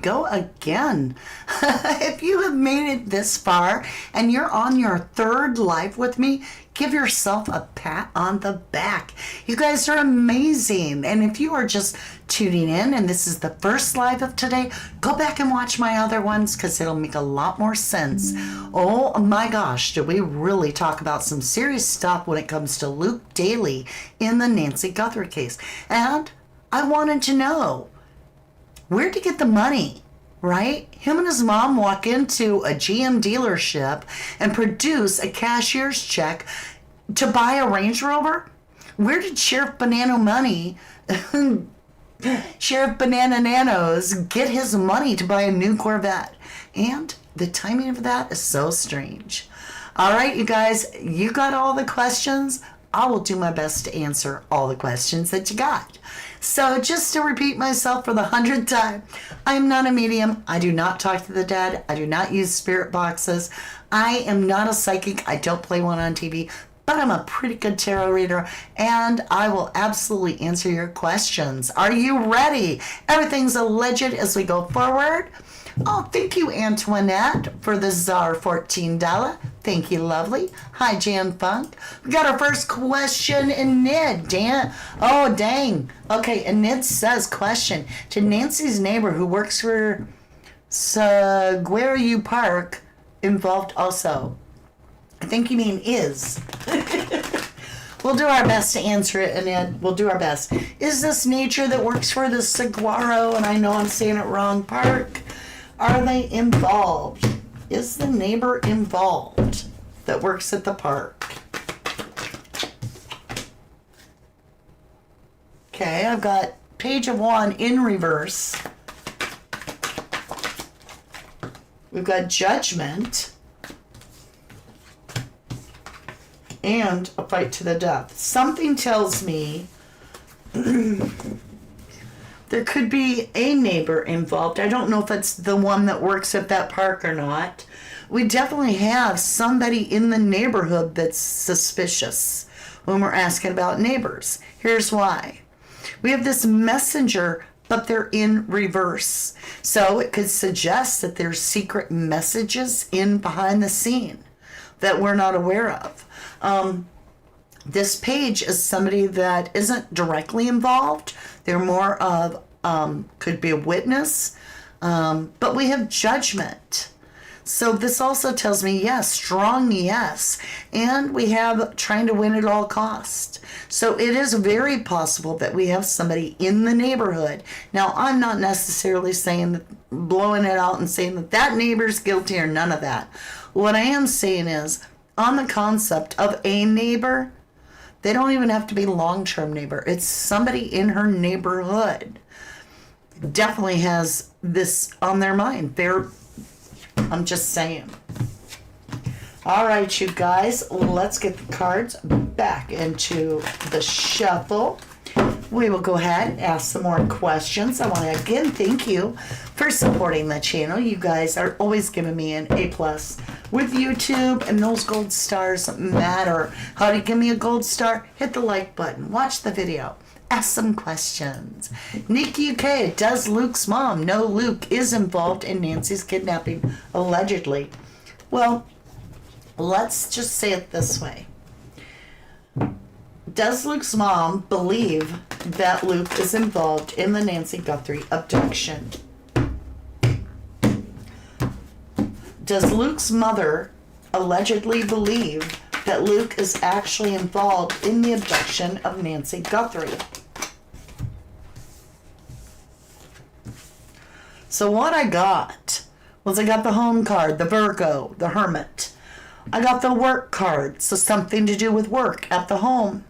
Go again. If you have made it this far and you're on your third live with me, give yourself a pat on the back. You guys are amazing. And if you are just tuning in and this is the first live of today, go back and watch my other ones because it'll make a lot more sense. Oh my gosh, did we really talk about some serious stuff when it comes to Luke Dailyaly in the Nancy Guthrie case. And I wanted to know, where'd he get the money, right? Him and his mom walk into a GM dealership and produce a cashier's check to buy a Range Rover? Where did Sheriff Banana Nanos get his money to buy a new Corvette? And the timing of that is so strange. All right, you guys, you got all the questions. I will do my best to answer all the questions that you got. So just to repeat myself for the 100th time, I am not a medium. I do not talk to the dead. I do not use spirit boxes. I am not a psychic. I don't play one on TV, but I'm a pretty good tarot reader, and I will absolutely answer your questions. Are you ready? Everything's alleged as we go forward. Oh, thank you, Antoinette, for the Czar $14. Thank you, lovely. Hi, Jan Funk. We got our first question in Nid. Dan. Oh, dang. Okay, and Nid says, question. To Nancy's neighbor who works for Saguaru Park involved also? I think you mean is. We'll do our best to answer it, and then we'll do our best. Is this nature that works for the Saguaro, and I know I'm saying it wrong, park? Are they involved? Is the neighbor involved that works at the park? Okay, I've got page of 1 in reverse. We've got judgment. And a fight to the death. Something tells me there could be a neighbor involved. I don't know if it's the one that works at that park or not. We definitely have somebody in the neighborhood that's suspicious when we're asking about neighbors. Here's why. We have this messenger, but they're in reverse. So it could suggest that there's secret messages in behind the scene that we're not aware of. This page is somebody that isn't directly involved. They're more of, could be a witness, but we have judgment. So this also tells me yes, strong yes. And we have trying to win at all costs. So it is very possible that we have somebody in the neighborhood. Now, I'm not necessarily saying that, blowing it out and saying that that neighbor's guilty or none of that. What I am saying is, on the concept of a neighbor, they don't even have to be long-term neighbor. It's somebody in her neighborhood. Definitely has this on their mind. I'm just saying. All right, you guys, let's get the cards back into the shuffle. We will go ahead and ask some more questions. I want to again thank you for supporting the channel. You guys are always giving me an A+ with YouTube, and those gold stars matter. How do you give me a gold star? Hit the like button. Watch the video. Ask some questions. Nick UK, does Luke's mom know Luke is involved in Nancy's kidnapping, allegedly? Well, let's just say it this way. Does Luke's mom believe that Luke is involved in the Nancy Guthrie abduction? Does Luke's mother allegedly believe that Luke is actually involved in the abduction of Nancy Guthrie? So what I got was I got the home card, the Virgo, the Hermit. I got the work card, so something to do with work at the home.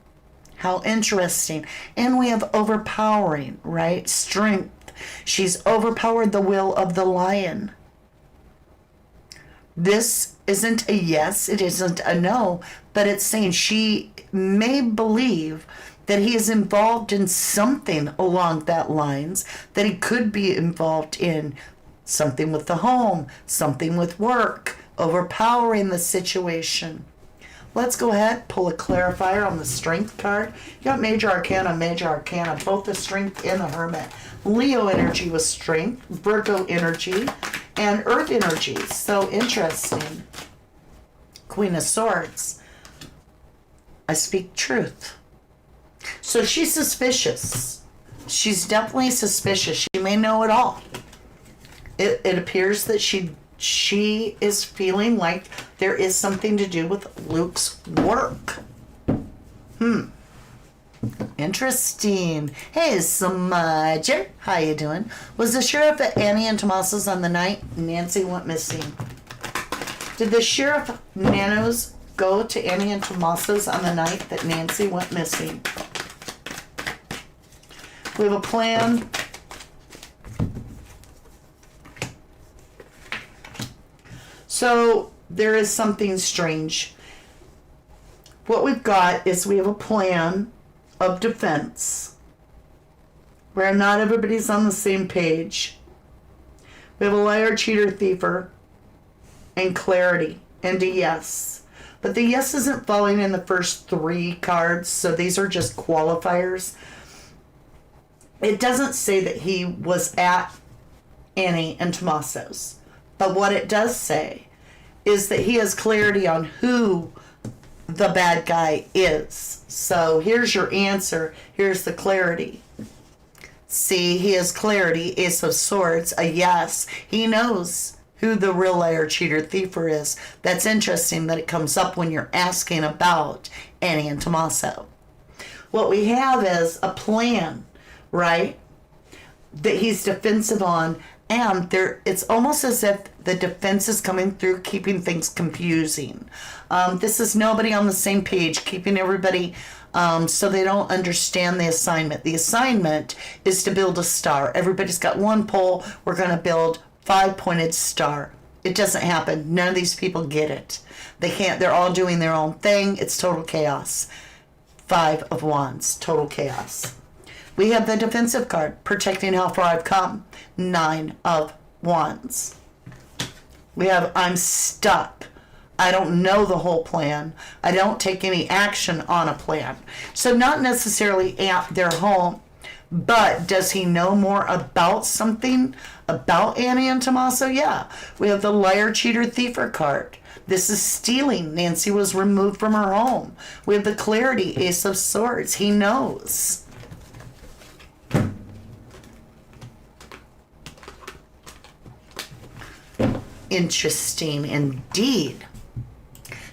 How interesting. And we have overpowering, right? Strength. She's overpowered the will of the lion. This isn't a yes, it isn't a no, but it's saying she may believe that he is involved in something along that lines, that he could be involved in something with the home, something with work, overpowering the situation. let's go ahead, pull a clarifier on the Strength card. You got Major Arcana, both the Strength and the Hermit. Leo energy was Strength, Virgo energy, and Earth energy. So interesting. Queen of Swords. I speak truth. So she's suspicious. She's definitely suspicious. She may know it all. It appears that she is feeling like there is something to do with Luke's work. Interesting. Hey, Smudger. How you doing? Was the sheriff at Annie and Tomaso's on the night Nancy went missing? Did the sheriff Nanos go to Annie and Tomaso's on the night that Nancy went missing? We have a plan. So there is something strange. What we've got is we have a plan of defense where not everybody's on the same page. We have a liar, cheater, thiefer, and clarity, and a yes. But the yes isn't falling in the first 3 cards, so these are just qualifiers. It doesn't say that he was at Annie and Tomaso's. But what it does say is that he has clarity on who the bad guy is. So here's your answer. Here's the clarity. See, he has clarity. Ace of Swords, a yes. He knows who the real liar, cheater, thiefer is. That's interesting that it comes up when you're asking about Annie and Tomaso. What we have is a plan, right, that he's defensive on, and it's almost as if the defense is coming through, keeping things confusing. This is nobody on the same page, keeping everybody so they don't understand the assignment. The assignment is to build a star. Everybody's got one pole. We're going to build 5-pointed star. It doesn't happen. None of these people get it. They can't. They're all doing their own thing. It's total chaos. 5 of Wands, total chaos. We have the defensive card, protecting how far I've come, 9 of Wands. We have I'm stuck. I don't know the whole plan. I don't take any action on a plan. So not necessarily at their home, but does he know more about something about Annie and Tomaso? Yeah. We have the liar, cheater, thiefer card. This is stealing. Nancy was removed from her home. We have the clarity, Ace of Swords. He knows. Interesting indeed.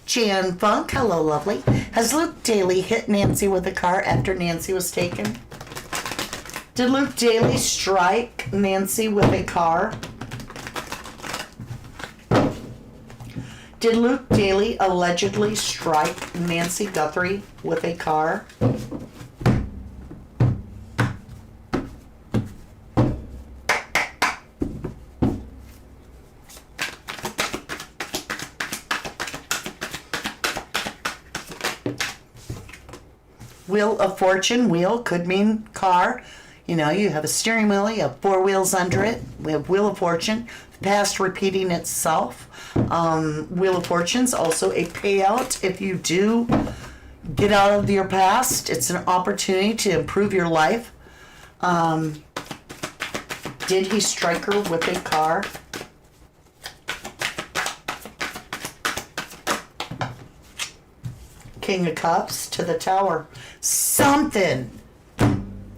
Jan Funk, hello lovely. Has Luke Dailyaly hit Nancy with a car after Nancy was taken? Did Luke Dailyaly strike Nancy with a car? Did Luke Dailyaly allegedly strike Nancy Guthrie with a car? Wheel of Fortune, wheel could mean car. You know, you have a steering wheel, you have 4 wheels under it. We have Wheel of Fortune, the past repeating itself. Wheel of Fortune's also a payout. If you do get out of your past, it's an opportunity to improve your life. Did he strike her with a car? King of Cups to the Tower. Something.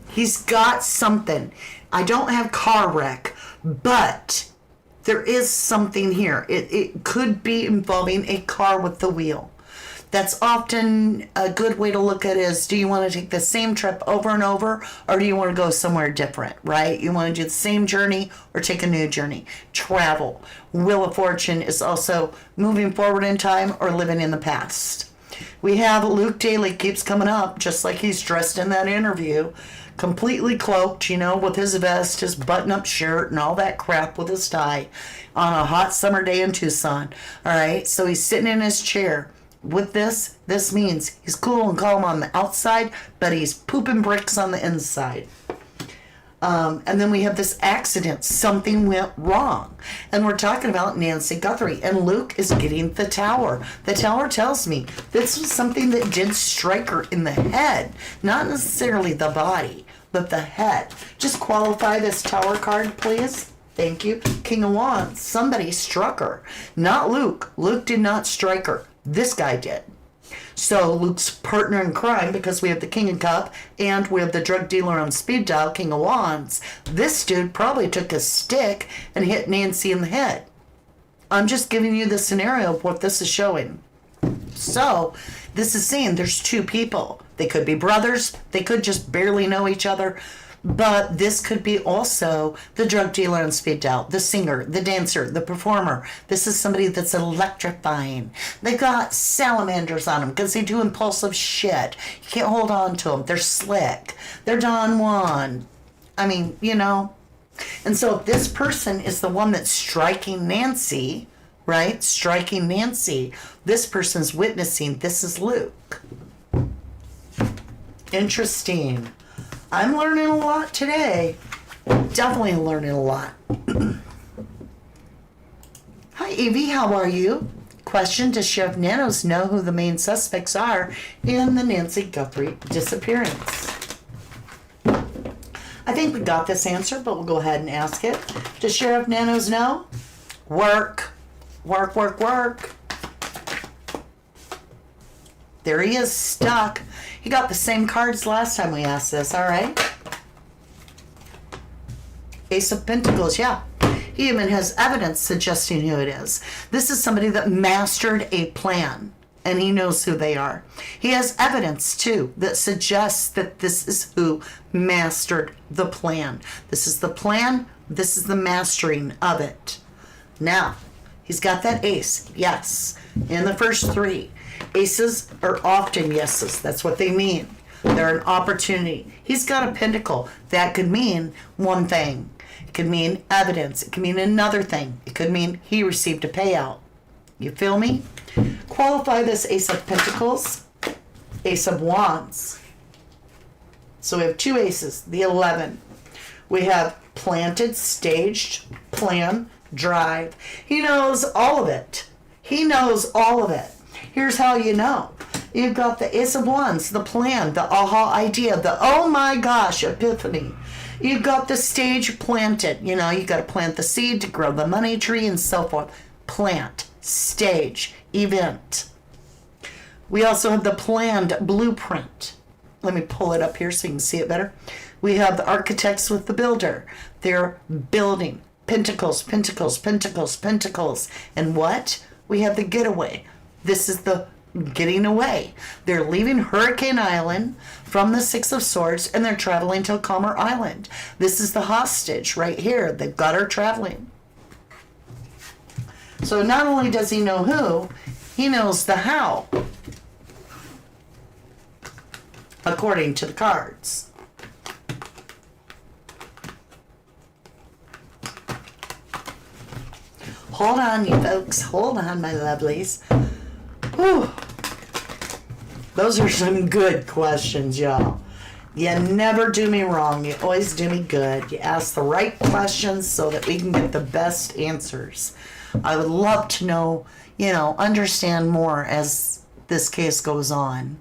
He's got something. I don't have car wreck, but there is something here. It could be involving a car with the wheel. That's often a good way to look at it is, do you want to take the same trip over and over, or do you want to go somewhere different, right? You want to do the same journey or take a new journey. Travel. Wheel of Fortune is also moving forward in time or living in the past. We have Luke Dailyaly keeps coming up, just like he's dressed in that interview, completely cloaked, you know, with his vest, his button-up shirt, and all that crap with his tie on a hot summer day in Tucson. All right, so he's sitting in his chair. With this means he's cool and calm on the outside, but he's pooping bricks on the inside. And then we have this accident. Something went wrong. And we're talking about Nancy Guthrie. And Luke is getting the tower. The tower tells me this was something that did strike her in the head. Not necessarily the body, but the head. Just qualify this tower card, please. Thank you. King of Wands. Somebody struck her. Not Luke. Luke did not strike her. This guy did. So Luke's partner in crime, because we have the King of Cup and we have the drug dealer on speed dial, King of Wands. This dude probably took a stick and hit Nancy in the head. I'm just giving you the scenario of what this is showing. So this is saying there's two people. They could be brothers. They could just barely know each other. But this could be also the drug dealer on speed dial, the singer, the dancer, the performer. This is somebody that's electrifying. They got salamanders on them because they do impulsive shit. You can't hold on to them. They're slick. They're Don Juan. I mean, you know. And so if this person is the one that's striking Nancy, right? Striking Nancy. This person's witnessing. This is Luke. Interesting. I'm learning a lot today. Definitely learning a lot. Hi, Evie. How are you? Question, does Sheriff Nanos know who the main suspects are in the Nancy Guthrie disappearance? I think we got this answer, but we'll go ahead and ask it. Does Sheriff Nanos know? Work. Work, work, work. There he is, stuck. He got the same cards last time we asked this, all right? Ace of Pentacles, yeah. He even has evidence suggesting who it is. This is somebody that mastered a plan, and he knows who they are. He has evidence, too, that suggests that this is who mastered the plan. This is the plan. This is the mastering of it. Now, he's got that ace, yes, in the first three. Aces are often yeses. That's what they mean. They're an opportunity. He's got a pentacle. That could mean one thing. It could mean evidence. It could mean another thing. It could mean he received a payout. You feel me? Qualify this Ace of Pentacles, Ace of Wands. So we have two aces, the 11. We have planted, staged, plan, drive. He knows all of it. He knows all of it. Here's how you know. You've got the Ace of Wands, the plan, the aha idea, the oh my gosh, epiphany. You've got the stage planted. You know, you got to plant the seed to grow the money tree and so forth. Plant, stage, event. We also have the planned blueprint. Let me pull it up here so you can see it better. We have the architects with the builder. They're building. Pentacles, pentacles, pentacles, pentacles. And what? We have the getaway. This is the getting away. They're leaving Hurricane Island from the Six of Swords and they're traveling to a calmer island. This is the hostage right here. They've got her traveling. So not only does he know who, he knows the how. According to the cards. Hold on, you folks. Hold on, my lovelies. Whew. Those are some good questions, y'all. You never do me wrong. You always do me good. You ask the right questions so that we can get the best answers. I would love to know, understand more as this case goes on.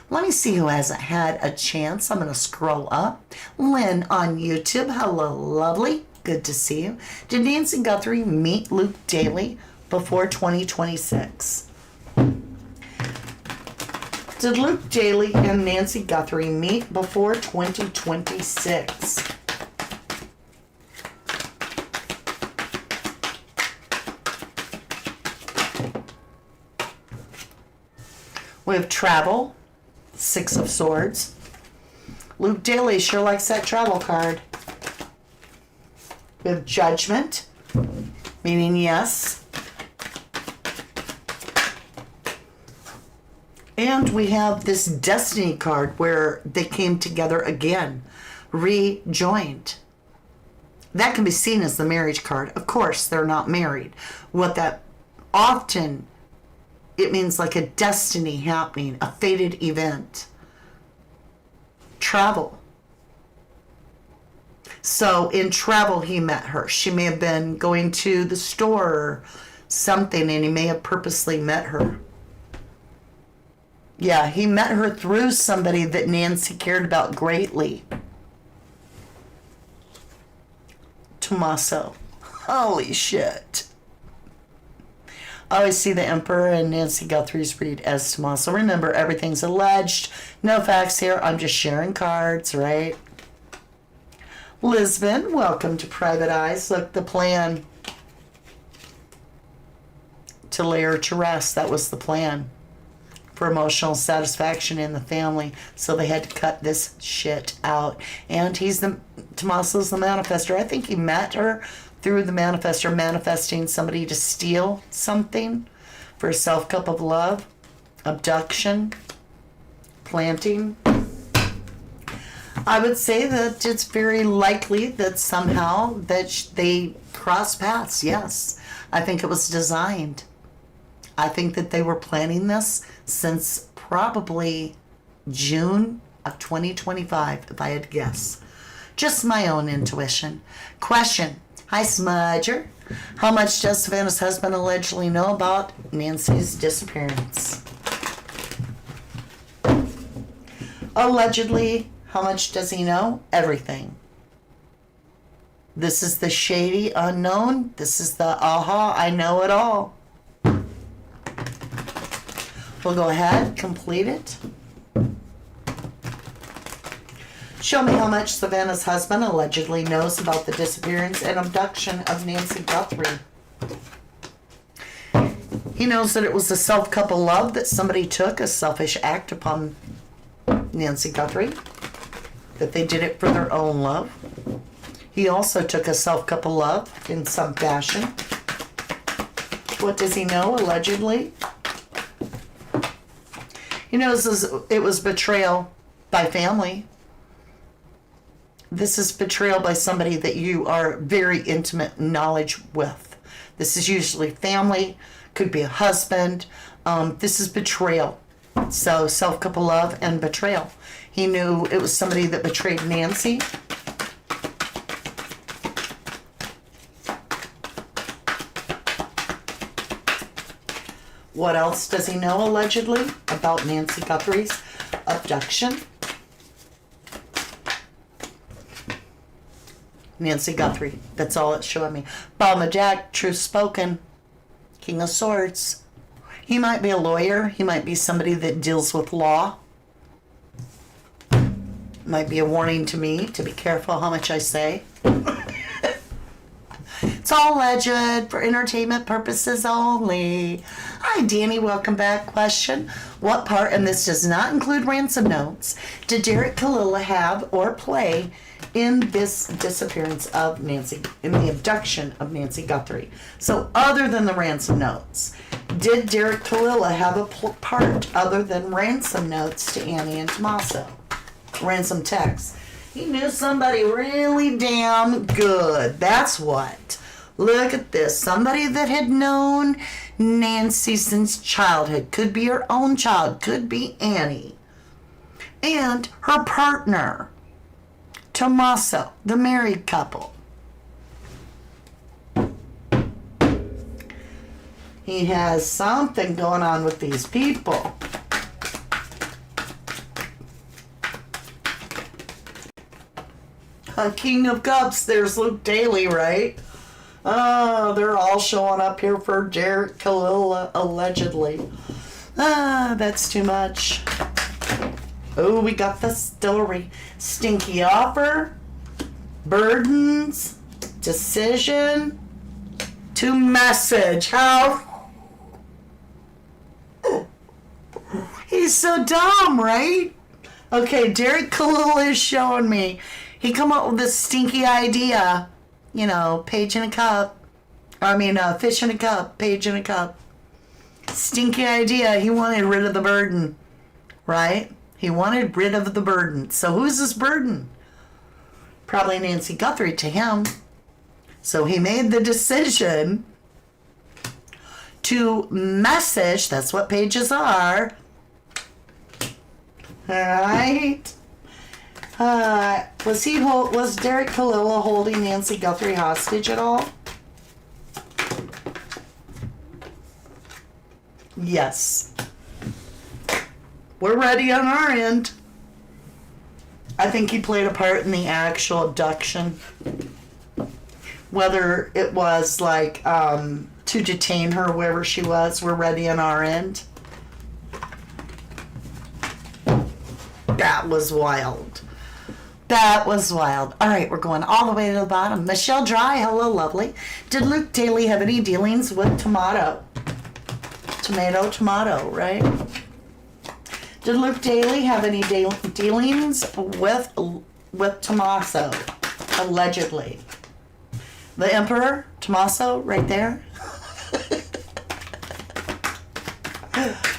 Let me see who hasn't had a chance. I'm going to scroll up. Lynn on YouTube. Hello, lovely. Good to see you. Did Nancy Guthrie meet Luke Dailyaly before 2026? Did Luke Dailyaly and Nancy Guthrie meet before 2026? We have travel, Six of Swords. Luke Dailyaly sure likes that travel card. We have judgment, meaning yes. And we have this destiny card where they came together again, rejoined. That can be seen as the marriage card. Of course, they're not married. What that often, it means like a destiny happening, a fated event. Travel. So in travel, he met her. She may have been going to the store or something, and he may have purposely met her. Yeah, he met her through somebody that Nancy cared about greatly. Tomaso. Holy shit. I always see the Emperor and Nancy Guthrie's read as Tomaso. Remember, everything's alleged. No facts here. I'm just sharing cards, right? Lisbon, welcome to Private Eyes. Look, the plan to lay her to rest. That was the plan for emotional satisfaction in the family. So they had to cut this shit out. And Tomaso's the manifester. I think he met her through the manifester, manifesting somebody to steal something for a self-cup of love, abduction, planting. I would say that it's very likely that somehow that they cross paths. Yes, I think it was designed. I think that they were planning this since probably June of 2025, if I had to guess. Just my own intuition. Question. Hi, Smudger. How much does Savannah's husband allegedly know about Nancy's disappearance? Allegedly, how much does he know? Everything. This is the shady unknown. This is the aha, I know it all. We'll go ahead, complete it. Show me how much Savannah's husband allegedly knows about the disappearance and abduction of Nancy Guthrie. He knows that it was a self-cup of love that somebody took, a selfish act upon Nancy Guthrie, that they did it for their own love. He also took a self-cup of love in some fashion. What does he know, allegedly? He knows it was betrayal by family. This is betrayal by somebody that you are very intimate knowledge with. This is usually family, could be a husband. This is betrayal. So self-cup of love and betrayal. He knew it was somebody that betrayed Nancy. What else does he know allegedly about Nancy Guthrie's abduction? Nancy Guthrie. That's all it's showing me. Balma Jack, truth spoken. King of Swords. He might be a lawyer. He might be somebody that deals with law. Might be a warning to me to be careful how much I say. It's all alleged for entertainment purposes only. Hi, Danny. Welcome back. Question. What part, and this does not include ransom notes, did Derek Kalilla have or play in this disappearance of Nancy, in the abduction of Nancy Guthrie? So other than the ransom notes, did Derek Kalilla have a part other than ransom notes to Annie and Tomaso? Ransom texts. He knew somebody really damn good. That's what. Look at this. Somebody that had known Nancy since childhood. Could be her own child. Could be Annie. And her partner, Tomaso, the married couple. He has something going on with these people. King of Cups, there's Luke Dailyaly, right? Oh, they're all showing up here for Derek Kalilla, allegedly. That's too much. Oh, we got the story. Stinky offer, burdens, decision, to message. How? He's so dumb, right? Okay, Derek Kalilla is showing me. He come up with this stinky idea. You know, page in a cup. Fish in a cup, page in a cup. Stinky idea. He wanted rid of the burden, right? He wanted rid of the burden. So who's this burden? Probably Nancy Guthrie to him. So he made the decision to message. That's what pages are. All right. Was Derek Kalilla holding Nancy Guthrie hostage at all? Yes. We're ready on our end. I think he played a part in the actual abduction. Whether it was like to detain her wherever she was, we're ready on our end. That was wild. That was wild. All right, we're going all the way to the bottom. Michelle Dry, hello, lovely. Did Luke Dailyaly have any dealings with Tomato? Tomato, right? Did Luke Dailyaly have any dealings with Tomaso? Allegedly. The Emperor, Tomaso, right there.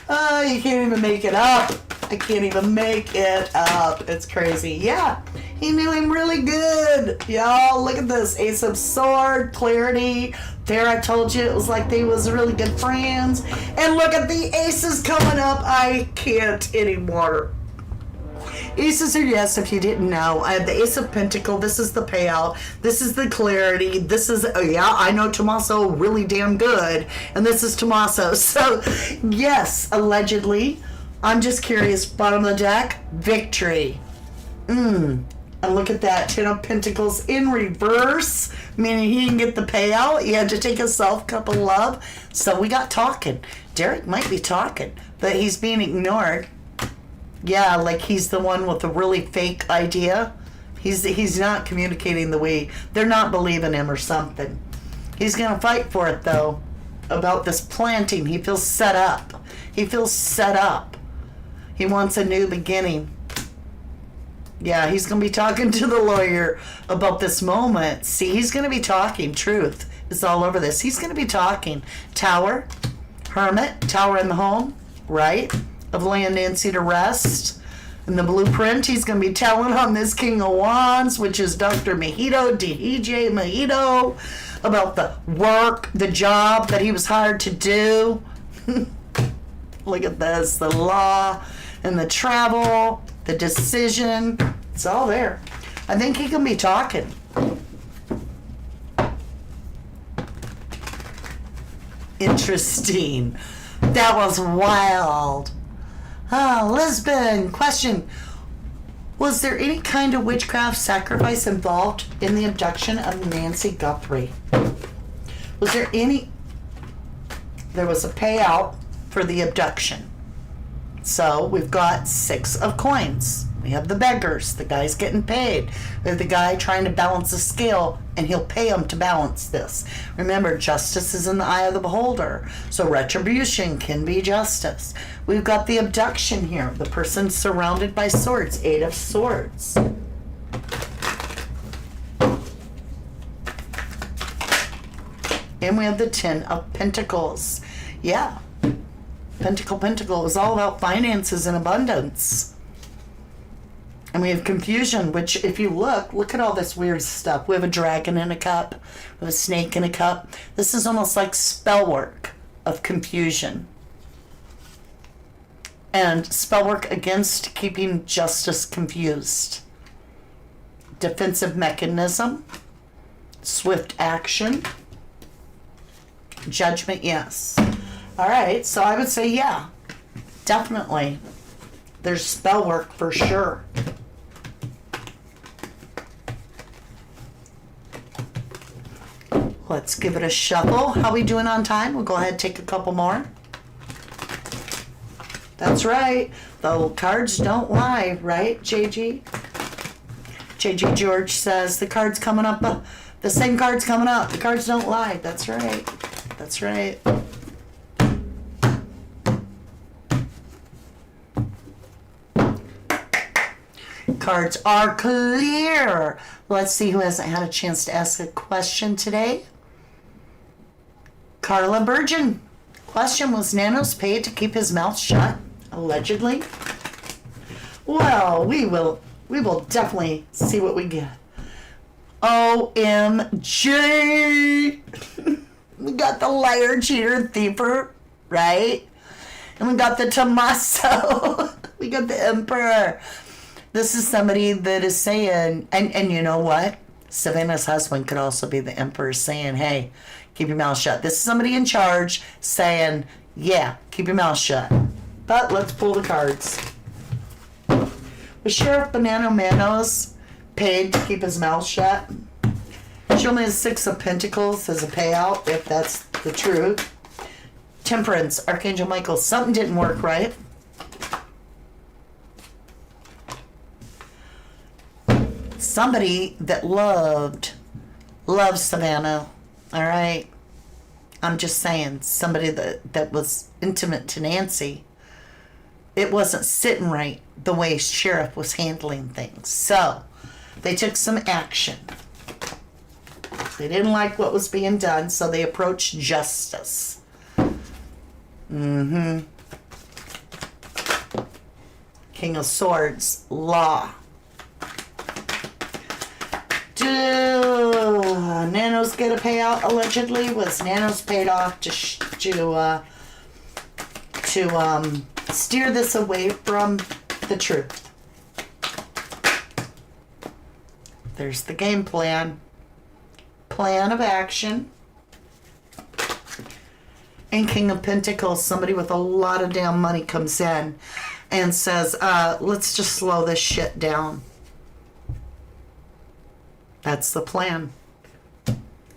Oh, you can't even make it up. I can't even make it up. It's crazy. Yeah, he knew him really good. Y'all, look at this. Ace of Sword, clarity. There, I told you it was like they was really good friends. And look at the aces coming up. I can't anymore. Aces are yes, if you didn't know. I have the Ace of Pentacle. This is the payoff. This is the clarity. This is, oh yeah, I know Tomaso really damn good. And this is Tomaso. So, yes, allegedly. I'm just curious. Bottom of the deck, victory. And look at that. Ten of Pentacles in reverse. Meaning he didn't get the payout. He had to take a self-cup of love. So we got talking. Derek might be talking. But he's being ignored. Yeah, like he's the one with the really fake idea. He's not communicating the way, they're not believing him or something. He's gonna fight for it though. About this planting, he feels set up. He feels set up. He wants a new beginning. Yeah, he's gonna be talking to the lawyer about this moment. See, he's gonna be talking. Truth is all over this. He's gonna be talking. Tower, Hermit, Tower in the home, right? Of laying Nancy to rest. In the blueprint, he's going to be telling on this King of Wands, which is Dr. Mojito, DJ Mojito, about the work, the job that he was hired to do. Look at this, the law and the travel, the decision. It's all there. I think he can be talking. Interesting. That was wild. Lisbon, question. Was there any kind of witchcraft sacrifice involved in the abduction of Nancy Guthrie? Was there any? There was a payout for the abduction. So we've got 6 of coins. We have the beggars. The guy's getting paid. We have the guy trying to balance the scale, and he'll pay him to balance this. Remember, justice is in the eye of the beholder. So retribution can be justice. We've got the abduction here. The person surrounded by swords. 8 of Swords. And we have the 10 of Pentacles. Yeah. Pentacle is all about finances and abundance. And we have confusion, which if you look at all this weird stuff. We have a dragon in a cup. We have a snake in a cup. This is almost like spell work of confusion. And spell work against keeping justice confused. Defensive mechanism. Swift action. Judgment, yes. All right, so I would say, yeah, definitely. There's spell work for sure. Let's give it a shuffle. How we doing on time? We'll go ahead and take a couple more. That's right. The cards don't lie, right, JG? JG George says the card's coming up. The same card's coming up. The cards don't lie. That's right. That's right. Cards are clear. Let's see who hasn't had a chance to ask a question today. Carla Burgeon. Question, was Nanos paid to keep his mouth shut? Allegedly. Well, we will definitely see what we get. OMG. We got the liar, cheater, thiefer, right? And we got the Tomaso. We got the Emperor. This is somebody that is saying, and you know what? Savannah's husband could also be the emperor saying, hey, keep your mouth shut. This is somebody in charge saying, yeah, keep your mouth shut. But let's pull the cards. Was Sheriff Nanos paid to keep his mouth shut? Show me the Six of Pentacles as a payout, if that's the truth. Temperance, Archangel Michael, something didn't work right. Somebody that loves Savannah, all right? I'm just saying, somebody that was intimate to Nancy, it wasn't sitting right the way Sheriff was handling things. So, they took some action. They didn't like what was being done, so they approached justice. King of Swords, law. Do Nanos get a payout allegedly? Was Nanos paid off to steer this away from the truth? There's the game plan. Plan of action. And King of Pentacles, somebody with a lot of damn money comes in and says, let's just slow this shit down. That's the plan.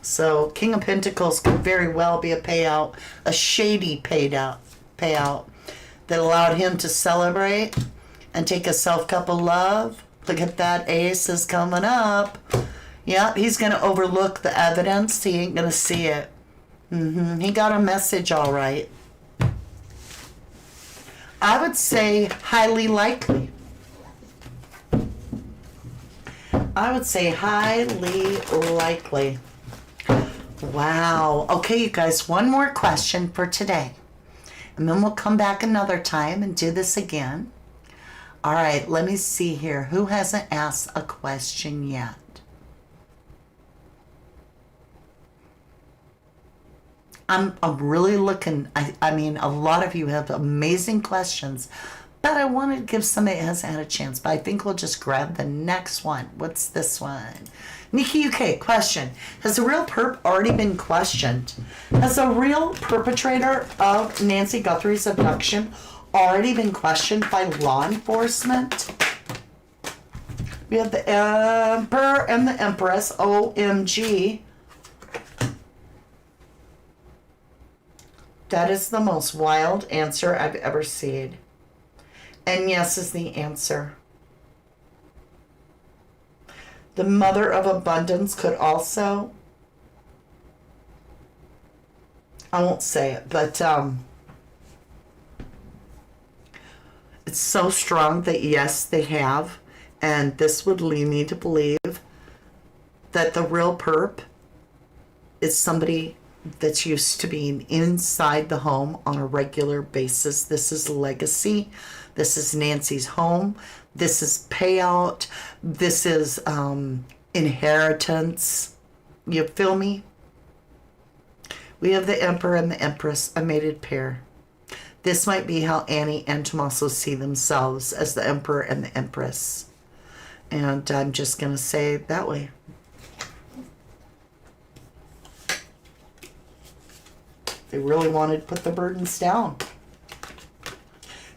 So King of Pentacles could very well be a payout, a shady payout that allowed him to celebrate and take a self-cup of love. Look at that, ace is coming up. Yeah, he's going to overlook the evidence. He ain't going to see it. He got a message all right. I would say highly likely. I would say highly likely. Wow. Okay, you guys, one more question for today. And then we'll come back another time and do this again. All right, let me see here. Who hasn't asked a question yet? I'm really looking. I mean, a lot of you have amazing questions, but I wanted to give somebody that hasn't had a chance. But I think we'll just grab the next one. What's this one? Nikki UK, question. Has the real perp already been questioned? Has the real perpetrator of Nancy Guthrie's abduction already been questioned by law enforcement? We have the Emperor and the Empress, OMG. That is the most wild answer I've ever seen. And yes is the answer. The Mother of Abundance could also, I won't say it, but it's so strong that yes, they have. And this would lead me to believe that the real perp is somebody that's used to being inside the home on a regular basis. This is legacy. This is Nancy's home. This is payout. This is inheritance. You feel me? We have the Emperor and the Empress, a mated pair. This might be how Annie and Tomaso see themselves, as the Emperor and the Empress. And I'm just going to say it that way. They really wanted to put the burdens down.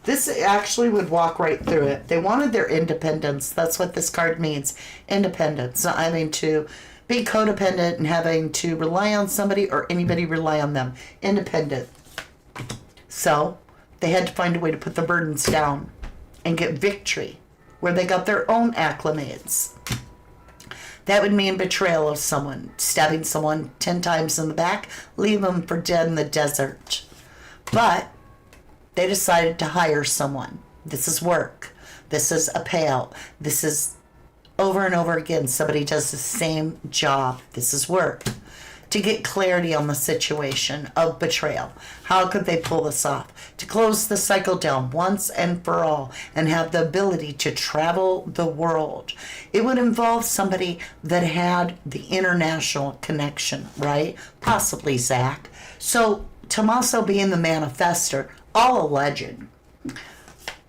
This actually would walk right through it. They wanted their independence. That's what this card means. Independence. Not having to be codependent and having to rely on somebody or anybody rely on them. Independent. So they had to find a way to put the burdens down and get victory where they got their own acclimates. That would mean betrayal of someone, stabbing someone 10 times in the back, leave them for dead in the desert. But they decided to hire someone. This is work. This is a payout. This is over and over again. Somebody does the same job. This is work. To get clarity on the situation of betrayal. How could they pull this off? To close the cycle down once and for all and have the ability to travel the world. It would involve somebody that had the international connection, right? Possibly Zach. So Tomaso, being the manifester, all alleged,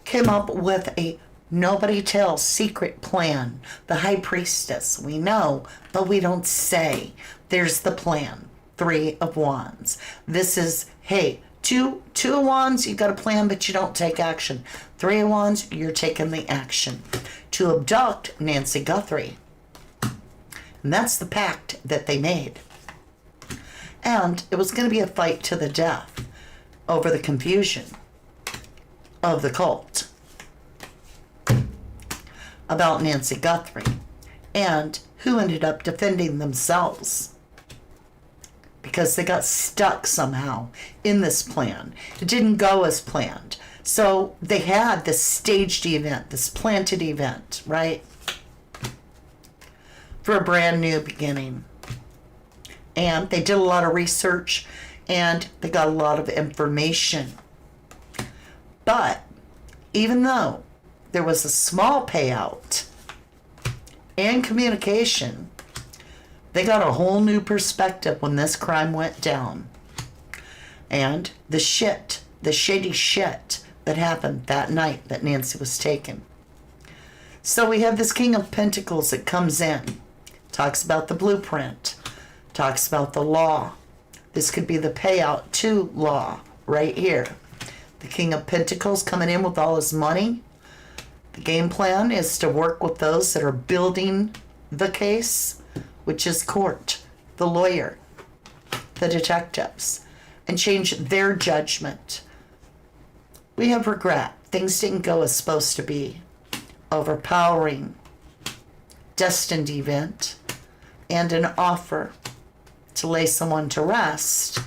came up with a Nobody tells secret plan. The high priestess, we know, but we don't say. There's the plan. 3 of Wands. This is, hey, two of Wands, you got a plan, but you don't take action. 3 of Wands, you're taking the action. To abduct Nancy Guthrie. And that's the pact that they made. And it was going to be a fight to the death over the confusion of the cult about Nancy Guthrie and who ended up defending themselves because they got stuck somehow in this plan. It didn't go as planned. So they had this staged event, this planted event, right? For a brand new beginning. And they did a lot of research and they got a lot of information. But even though there was a small payout and communication, they got a whole new perspective when this crime went down. And the shady shit that happened that night that Nancy was taken. So we have this King of Pentacles that comes in, talks about the blueprint, talks about the law. This could be the payout to law right here. The King of Pentacles coming in with all his money. The game plan is to work with those that are building the case, which is court, the lawyer, the detectives, and change their judgment. We have regret. Things didn't go as supposed to be. Overpowering, destined event, and an offer to lay someone to rest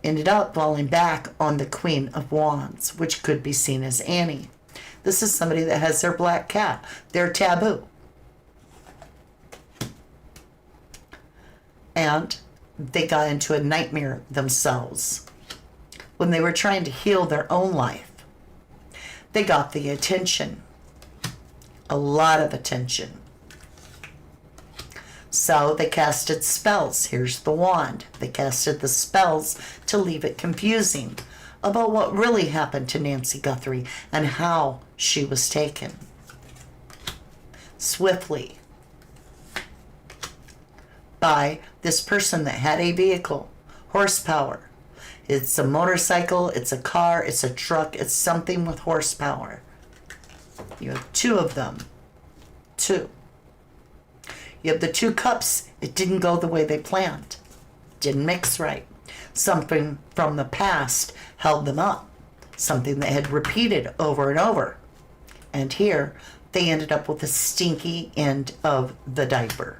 ended up falling back on the Queen of Wands, which could be seen as Annie. This is somebody that has their black cat, their taboo. And they got into a nightmare themselves when they were trying to heal their own life. They got the attention, a lot of attention. So they casted spells. Here's the wand. They casted the spells to leave it confusing about what really happened to Nancy Guthrie and how she was taken. Swiftly. By this person that had a vehicle, horsepower. It's a motorcycle, it's a car, it's a truck, it's something with horsepower. You have 2 of them. 2. You have the 2 cups. It didn't go the way they planned. Didn't mix right. Something from the past held them up. Something they had repeated over and over. And here, they ended up with the stinky end of the diaper.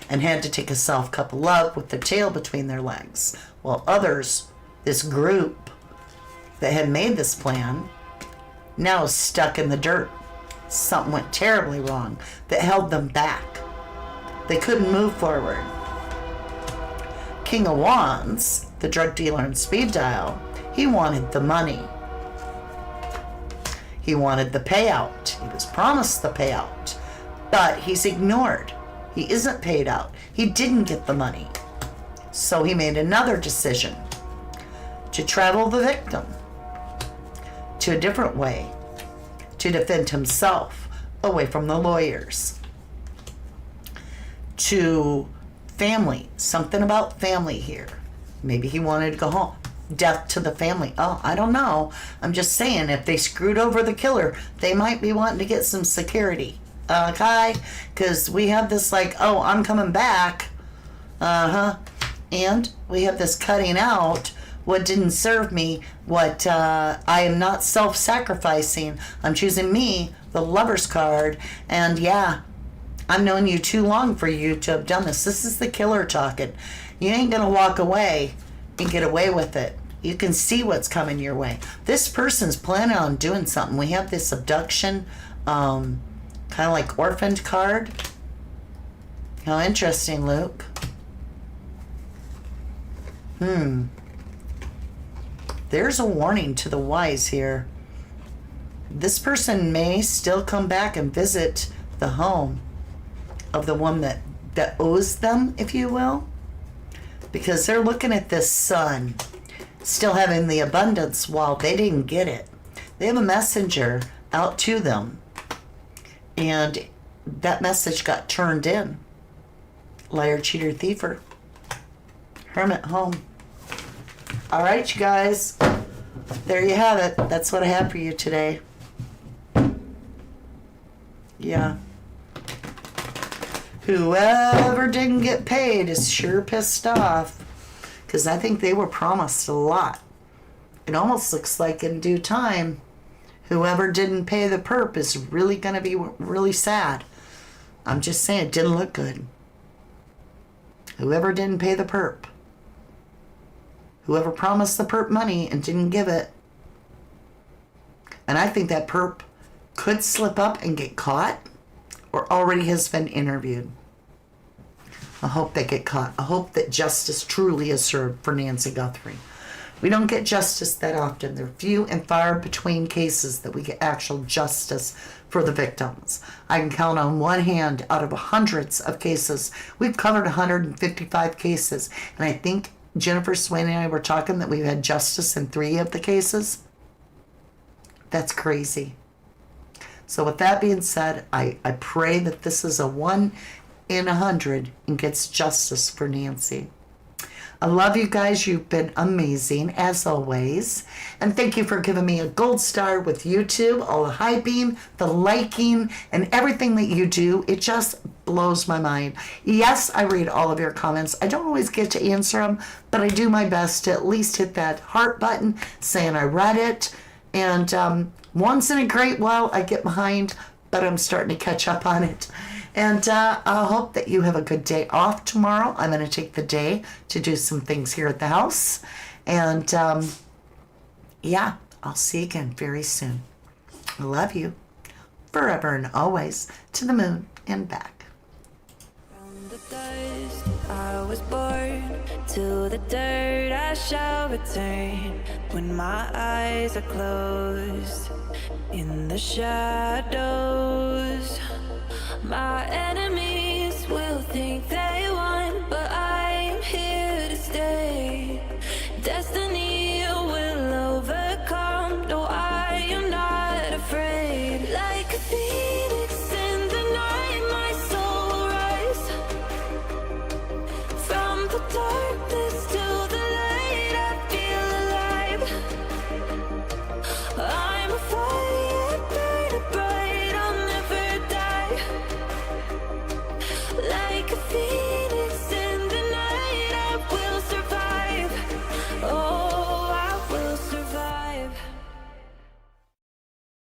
And had to take a soft cup of love with their tail between their legs. While others, this group that had made this plan, now is stuck in the dirt. Something went terribly wrong that held them back. They couldn't move forward. King of Wands, the drug dealer and speed dial, he wanted the money. He wanted the payout. He was promised the payout, but he's ignored. He isn't paid out. He didn't get the money. So he made another decision to travel the victim to a different way to defend himself away from the lawyers. To family, something about family here. Maybe he wanted to go home. Death to the family. Oh, I don't know. I'm just saying, if they screwed over the killer, they might be wanting to get some security. Okay? Because we have this like, oh, I'm coming back. And we have this cutting out what didn't serve me, what I am not self-sacrificing. I'm choosing me, the Lover's card, and yeah, I've known you too long for you to have done this. This is the killer talking. You ain't gonna walk away and get away with it. You can see what's coming your way. This person's planning on doing something. We have this abduction, kind of like orphaned card. How interesting, Luke. There's a warning to the wise here. This person may still come back and visit the home of the one that owes them, if you will, because they're looking at this son still having the abundance while they didn't get it. They have a messenger out to them And that message got turned in. Liar, cheater, thiefer. Hermit home. All right, you guys. There you have it. That's what I have for you today. Yeah. Whoever didn't get paid is sure pissed off. Because I think they were promised a lot. It almost looks like in due time, whoever didn't pay the perp is really going to be really sad. I'm just saying, it didn't look good. Whoever didn't pay the perp. Whoever promised the perp money and didn't give it. And I think that perp could slip up and get caught or already has been interviewed. I hope they get caught. I hope that justice truly is served for Nancy Guthrie. We don't get justice that often. They're few and far between cases that we get actual justice for the victims. I can count on one hand out of hundreds of cases. We've covered 155 cases. And I think Jennifer Swain and I were talking that we've had justice in 3 of the cases. That's crazy. So with that being said, I pray that this is a 1 in 100 and gets justice for Nancy. I love you guys. You've been amazing, as always. And thank you for giving me a gold star with YouTube, all the hyping, the liking, and everything that you do. It just blows my mind. Yes, I read all of your comments. I don't always get to answer them, but I do my best to at least hit that heart button saying I read it. And once in a great while, I get behind, but I'm starting to catch up on it. And I hope that you have a good day off tomorrow. I'm going to take the day to do some things here at the house. And yeah, I'll see you again very soon. I love you forever and always, to the moon and back. From the dust I was born, to the dirt I shall return. When my eyes are closed, in the shadows, my enemies will think they won, but I'm here to stay. Destiny